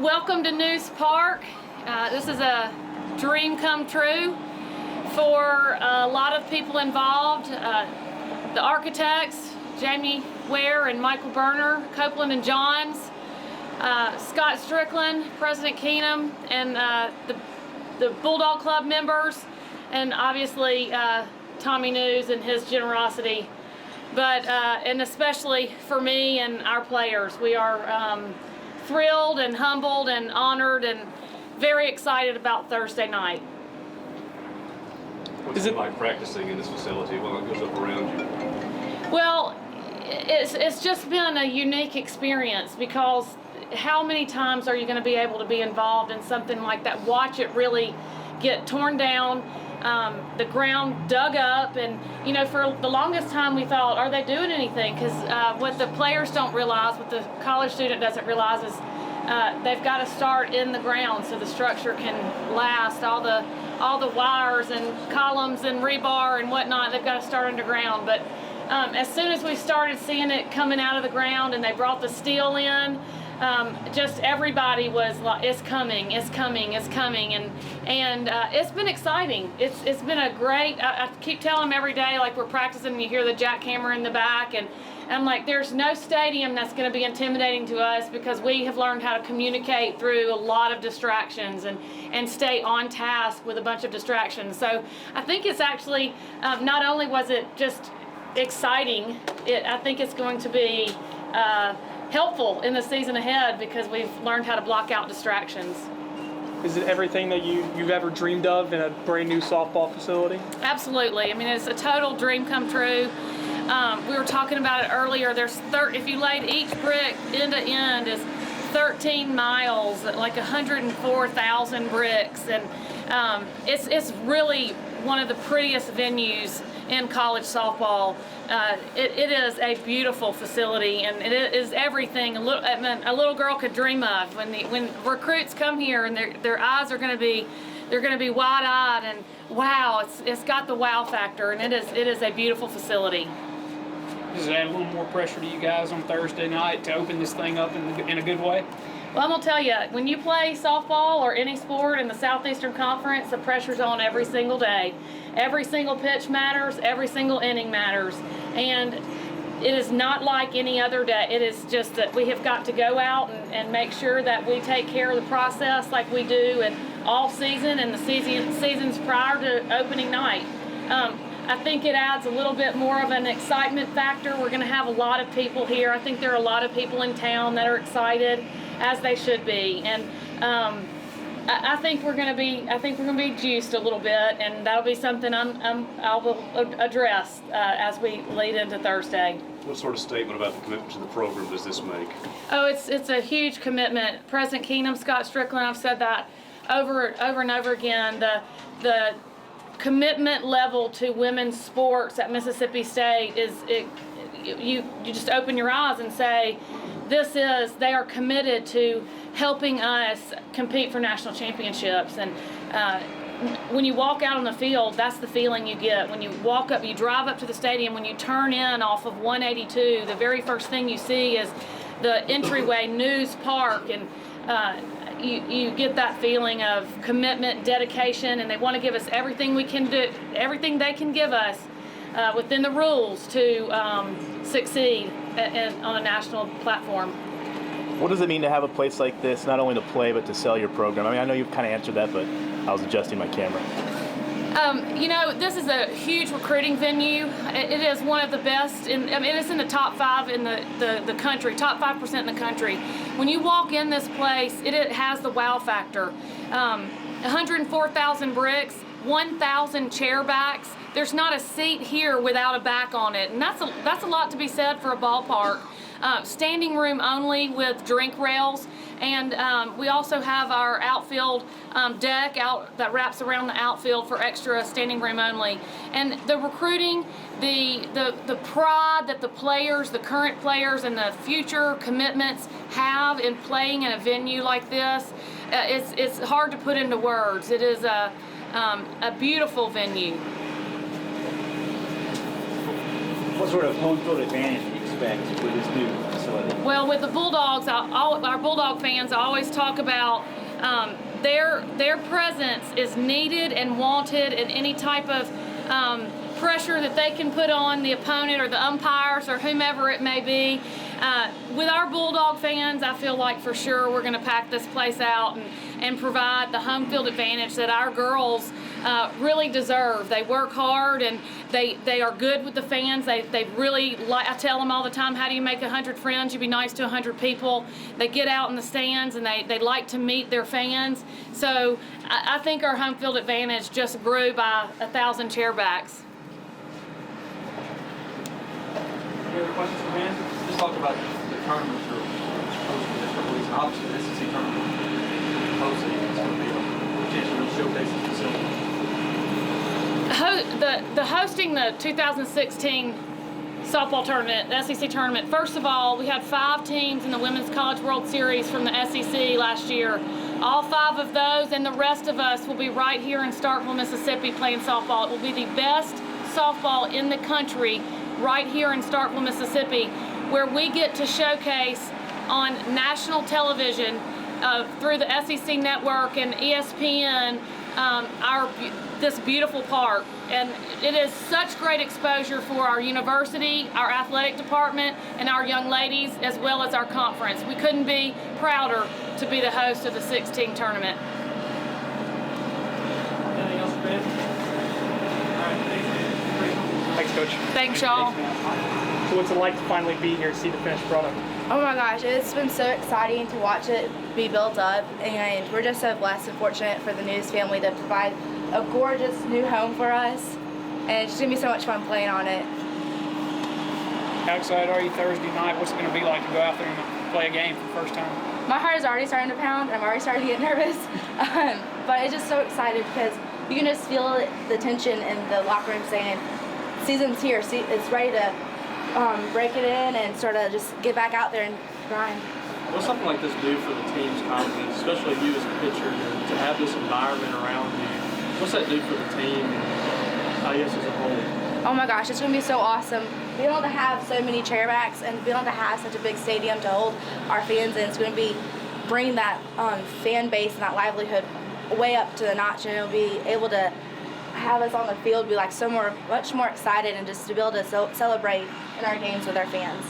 welcome to News Park. This is a dream come true for a lot of people involved. The architects, Jamie Ware and Michael Berner, Copeland and Johns, Scott Strickland, President Keenum, and the Bulldog Club members, and obviously Tommy News and his generosity. But and especially for me and our players, we are thrilled and humbled and honored and very excited about Thursday night. What's it like practicing in this facility while it goes up around you? Well, it's just been a unique experience, because how many times are you going to be able to be involved in something like that? Watch it really get torn down, the ground dug up, and you know, for the longest time we thought, are they doing anything? Because what the players don't realize, what the college student doesn't realize, is they've got to start in the ground so the structure can last. All the wires and columns and rebar and whatnot, they've got to start underground. But as soon as we started seeing it coming out of the ground and they brought the steel in, just everybody was like, it's coming, it's coming, it's coming, and it's been exciting. It's been a great, I keep telling them every day, like we're practicing and you hear the jackhammer in the back, and I'm like, there's no stadium that's going to be intimidating to us, because we have learned how to communicate through a lot of distractions and stay on task with a bunch of distractions. So I think it's actually, not only was it just exciting, I think it's going to be helpful in the season ahead, because we've learned how to block out distractions. Is it everything that you've ever dreamed of in a brand new softball facility? Absolutely. I mean, it's a total dream come true. We were talking about it earlier. If you laid each brick end to end, is 13 miles, like 104,000 bricks, and it's really one of the prettiest venues in college softball. It is a beautiful facility, and it is everything a little girl could dream of. When recruits come here, and their eyes are going to be, they're going to be wide-eyed, and wow, it's got the wow factor, and it is a beautiful facility. Does it add a little more pressure to you guys on Thursday night to open this thing up in a good way? Well, I'm going to tell you, when you play softball or any sport in the Southeastern Conference, the pressure's on every single day. Every single pitch matters, every single inning matters, and it is not like any other day. It is just that we have got to go out and make sure that we take care of the process like we do in all season and the seasons prior to opening night. I think it adds a little bit more of an excitement factor. We're going to have a lot of people here. I think there are a lot of people in town that are excited, as they should be, and I think we're going to be juiced a little bit, and that'll be something I will address as we lead into Thursday. What sort of statement about the commitment to the program does this make? Oh, it's a huge commitment. President Keenum, Scott Strickland, I've said that over and over again. The commitment level to women's sports at Mississippi State is you just open your eyes and say, they are committed to helping us compete for national championships. And when you walk out on the field, that's the feeling you get. When you drive up to the stadium, when you turn in off of 182, the very first thing you see is the entryway, News Park, and you get that feeling of commitment, dedication, and they want to give us everything we can do, everything they can give us within the rules to succeed on a national platform. What does it mean to have a place like this, not only to play but to sell your program? I mean, I know you've kind of answered that, but I was adjusting my camera. You know, this is a huge recruiting venue. It is one of the best, it's in the top 5 in the country, top 5% in the country. When you walk in this place, it has the wow factor. 104,000 bricks, 1,000 chair backs. There's not a seat here without a back on it, and that's a lot to be said for a ballpark. Standing room only with drink rails, and we also have our outfield deck out that wraps around the outfield for extra standing room only. And the recruiting, the pride that the players, the current players, and the future commitments have in playing in a venue like this, it's hard to put into words. It is a beautiful venue. What sort of home field advantage do you expect with this new facility? Well, with the Bulldogs, our Bulldog fans always talk about their presence is needed and wanted in any type of pressure that they can put on the opponent or the umpires or whomever it may be. With our Bulldog fans, I feel like for sure we're going to pack this place out and provide the home field advantage that our girls really deserve. They work hard and they are good with the fans. They really like. I tell them all the time, how do you make 100 friends? You be nice to 100 people. They get out in the stands and they like to meet their fans. So I think our home field advantage just grew by 1,000 chairbacks. Any other questions for Ben? Just talk about the tournaments you're hosting this couple weeks. Obviously, the SEC tournament hosting is going to be a chance to really showcase the facility. The hosting the 2016 softball tournament, the SEC tournament. First of all, we had 5 teams in the Women's College World Series from the SEC last year. All 5 of those and the rest of us will be right here in Starkville, Mississippi playing softball. It will be the best softball in the country right here in Starkville, Mississippi, where we get to showcase on national television through the SEC Network and ESPN this beautiful park. And it is such great exposure for our university, our athletic department, and our young ladies, as well as our conference. We couldn't be prouder to be the host of the 16 tournament. Anything else, Ben? All right, thanks, man. Thanks, Coach. Thanks, y'all. So what's it like to finally be here, see the finished product? Oh my gosh, it's been so exciting to watch it be built up, and we're just so blessed and fortunate for the News family to provide a gorgeous new home for us, and it's just gonna be so much fun playing on it. How excited are you Thursday night? What's it going to be like to go out there and play a game for the first time? My heart is already starting to pound, and I'm already starting to get nervous, but it's just so excited because you can just feel the tension in the locker room saying, season's here, it's ready to break it in and sort of just get back out there and grind. What's something like this do for the team's confidence, especially you as a pitcher, to have this environment around you? What's that do for the team, I guess, as a whole? Oh my gosh, it's going to be so awesome. Being able to have so many chairbacks and being able to have such a big stadium to hold our fans in, it's going to be bringing that fan base and that livelihood way up to the notch, and it'll be able to have us on the field be like much more excited and just to be able to celebrate in our games with our fans.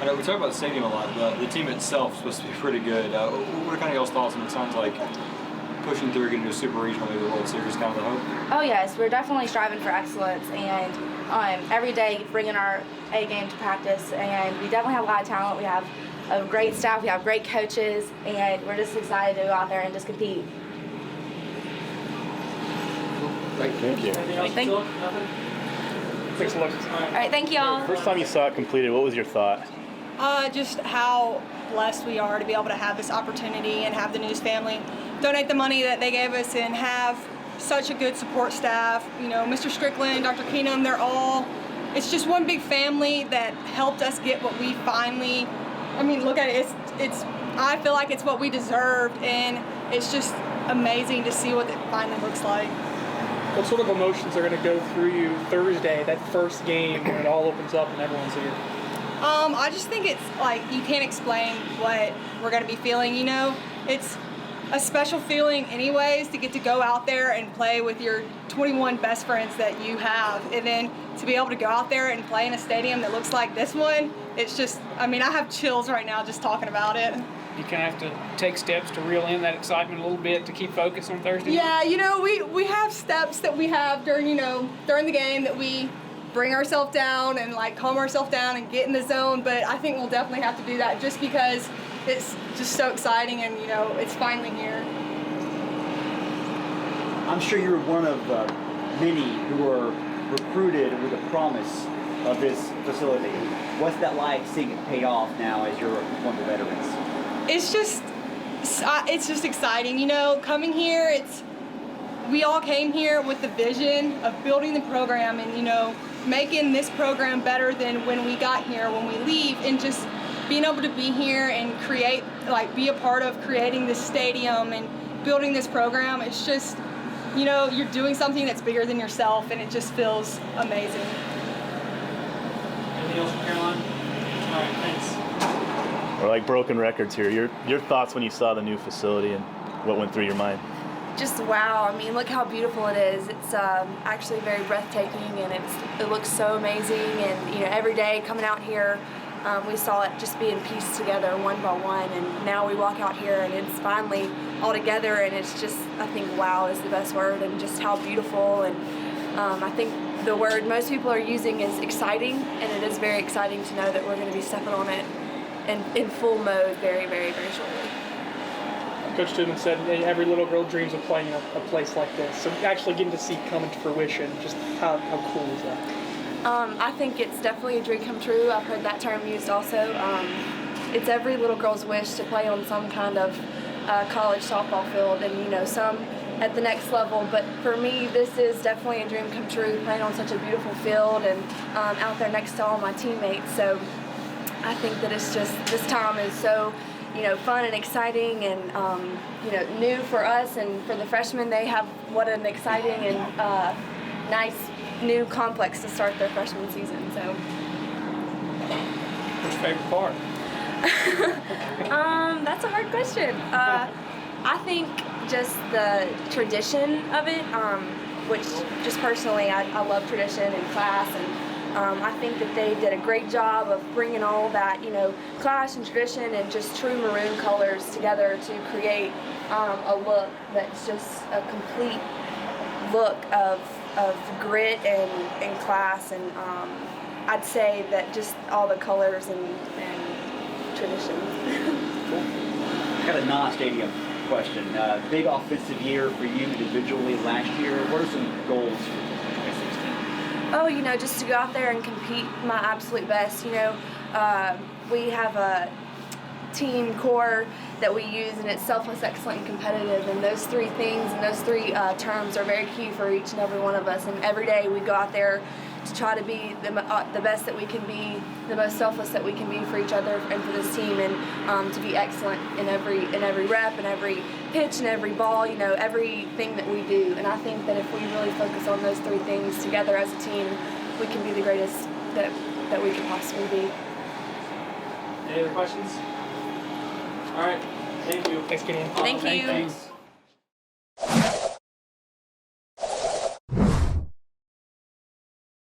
I know we talk about the stadium a lot, but the team itself is supposed to be pretty good. What are kind of y'all's thoughts? And it sounds like pushing through, getting to a super regional, maybe the World Series, kind of the hope. Oh yes, we're definitely striving for excellence, and every day bringing our A game to practice. And we definitely have a lot of talent. We have a great staff. We have great coaches, and we're just excited to go out there and just compete. Thank you. Anything else, Thank- Philip? Nothing? Thanks a lot. All right, thank y'all. First time you saw it completed, what was your thought? Just how blessed we are to be able to have this opportunity and have the News family donate the money that they gave us and have such a good support staff. You know, Mr. Strickland, Dr. Keenum, it's just one big family that helped us get what we finally, look at it, I feel like it's what we deserved, and it's just amazing to see what it finally looks like. What sort of emotions are going to go through you Thursday, that first game when it all opens up and everyone's here? I just think it's like you can't explain what we're going to be feeling, you know? It's a special feeling anyways to get to go out there and play with your 21 best friends that you have, and then to be able to go out there and play in a stadium that looks like this one, it's just, I have chills right now just talking about it. You kind of have to take steps to reel in that excitement a little bit to keep focus on Thursday. Yeah, we have steps that we have during the game that we bring ourselves down and like calm ourselves down and get in the zone, but I think we'll definitely have to do that just because it's just so exciting and it's finally here. I'm sure you're one of many who are recruited with the promise of this facility. What's that like seeing it pay off now as you're one of the veterans? It's just exciting, coming here, we all came here with the vision of building the program and, making this program better than when we got here, when we leave, and just being able to be here and be a part of creating this stadium and building this program. It's just, you're doing something that's bigger than yourself, and it just feels amazing. Anything else from Caroline? All right, thanks. We're like broken records here. Your thoughts when you saw the new facility and what went through your mind? Just wow. I mean, look how beautiful it is. It's actually very breathtaking, and it looks so amazing. And every day coming out here, we saw it just being pieced together one by one, and now we walk out here and it's finally all together, and it's just, I think wow is the best word, and just how beautiful. And I think the word most people are using is exciting, and it is very exciting to know that we're going to be stepping on it in full mode very, very, very shortly. Coach Stewman said every little girl dreams of playing in a place like this. So actually getting to see it come into fruition, just how cool is that? I think it's definitely a dream come true. I've heard that term used also. It's every little girl's wish to play on some kind of college softball field, and some at the next level. But for me, this is definitely a dream come true, playing on such a beautiful field and out there next to all my teammates. So I think that it's just, this time is so fun and exciting, and new for us, and for the freshmen, they have what an exciting and nice new complex to start their freshman season. So, What's your favorite part? that's a hard question. I think just the tradition of it, which just personally, I love tradition and class, and I think that they did a great job of bringing all that, class and tradition and just true maroon colors together to create a look that's just a complete look of grit and class, and I'd say that just all the colors and traditions. I got a non-stadium question. Big offensive year for you individually last year. What are some goals for 2016? Oh, just to go out there and compete my absolute best. We have a team core that we use, and it's selfless, excellent, and competitive. And those three things and those three terms are very key for each and every one of us. And every day we go out there to try to be the best that we can be, the most selfless that we can be for each other and for this team, and to be excellent in every rep and every pitch and every ball, everything that we do. And I think that if we really focus on those three things together as a team, we can be the greatest that we can possibly be. Any other questions? All right. Thank you. Thanks, Gideon. Thank you. Thanks.